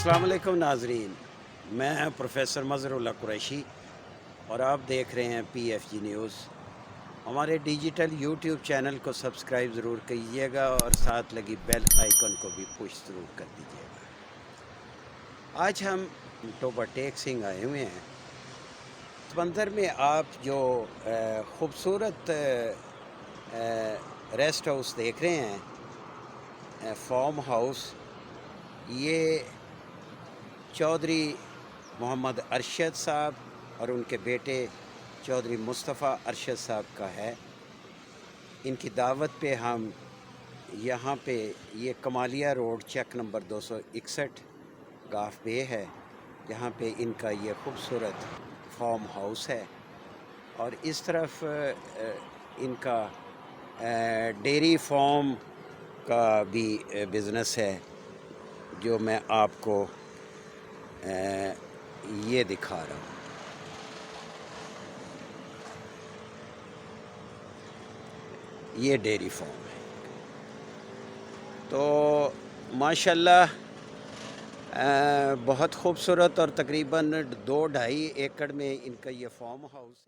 अस्सलाम वालेकुम नाजरीन, मैं प्रोफेसर मज़हरुल्लाह कुरैशी और आप देख रहे हैं PFG न्यूज़। हमारे डिजिटल यूट्यूब चैनल को सब्सक्राइब ज़रूर कीजिएगा और साथ लगी बेल आइकन को भी पुश ज़रूर कर दीजिएगा। आज हम टोबा टेक सिंह आए हुए हैं। मंदिर में आप जो ख़ूबसूरत रेस्ट हाउस देख रहे हैं, फार्म हाउस, ये चौधरी मोहम्मद अरशद साहब और उनके बेटे चौधरी मुस्तफ़ा अरशद साहब का है। इनकी दावत पे हम यहाँ पे ये कमालिया रोड चेक नंबर 261 गाफ बे है, जहाँ पे इनका ये खूबसूरत फार्म हाउस है। और इस तरफ इनका डेयरी फार्म का भी बिज़नेस है, जो मैं आपको ये दिखा रहा हूँ। ये डेयरी फार्म है। तो माशाल्लाह बहुत खूबसूरत और तकरीबन 2-2.5 एकड़ में इनका ये फार्म हाउस है।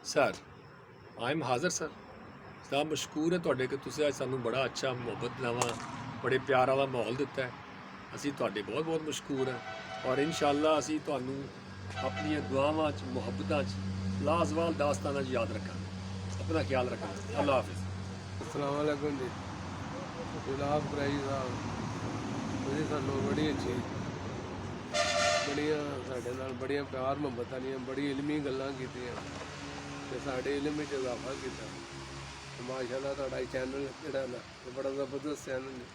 सर आई एम हाज़र सर साहब मशकूर है तुहाडे कि तुसीं अज सानूं बड़ा अच्छा मुहब्बत नवा बड़े प्यार वाला माहौल दिता है। असीं तुहाडे बहुत बहुत मशकूर हैं और इंशाअल्लाह असीं तुहानूं अपनी दुआवां च मुहब्बतां च लाजवाल दास्तानां च याद रखांगे। अपना ख्याल रखना। अल्लाह हाफिज़। अस्सलाम वालेकुम जी। जनाब कुरैशी साहब, तुसीं सानूं बड़ी अच्छी बड़ियां साडे नाल बड़ियां प्यार मुहब्बत वालियां बड़ी इलमी गल्लां कीतियां ते साडे इल्म विच इजाफा कीता। माशाअल्लाह तुहाडा चैनल जिहड़ा ना बड़ा जबरदस्त चैनल है।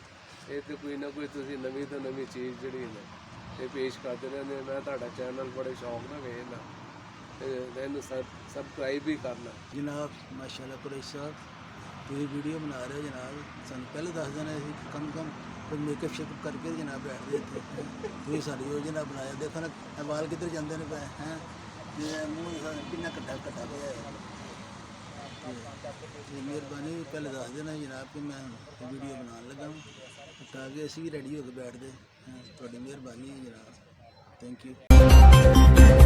ये तो कोई ना कोई तुसीं नवीं तो नवीं चीज़ जिहड़ी ना ये पेश करते रहंदे। मैं तुहाडा चैनल बड़े शौक नाल वेखना ते इहनूं सबसक्राइब भी करना। जनाब माशाल्लाह कुरैशी साहब, तुसीं वीडियो बना रहे हो जनाब, सानूं पहले दस देना सी, कम कोई मेकअप शेकअप करके जनाब बैठते थे। तुसीं सारी योजना बनाया, देखो ना बाल किधर जाते हैं पे हैं। ਤੇ ਮੂੰਹ ਸਾਨੂੰ ਕਿੰਨਾ ਘੱਟਾ ਪਿਆ ਹੈ। ਤੇ ਮਿਹਰਬਾਨੀ ਪਹਿਲੇ ਦੱਸ ਦੇਣਾ ਜਨਾਬ ਕਿ ਮੈਂ ਵੀਡੀਓ ਬਣਾਉਣ ਲੱਗਾ ਤਾਂ ਕਿ ਅਸੀਂ ਵੀ ਰੈਡੀ ਹੋ ਕੇ ਬੈਠਦੇ ਹਾਂ। ਤੁਹਾਡੀ ਮਿਹਰਬਾਨੀ ਹੈ ਜਨਾਬ, ਥੈਂਕ ਯੂ।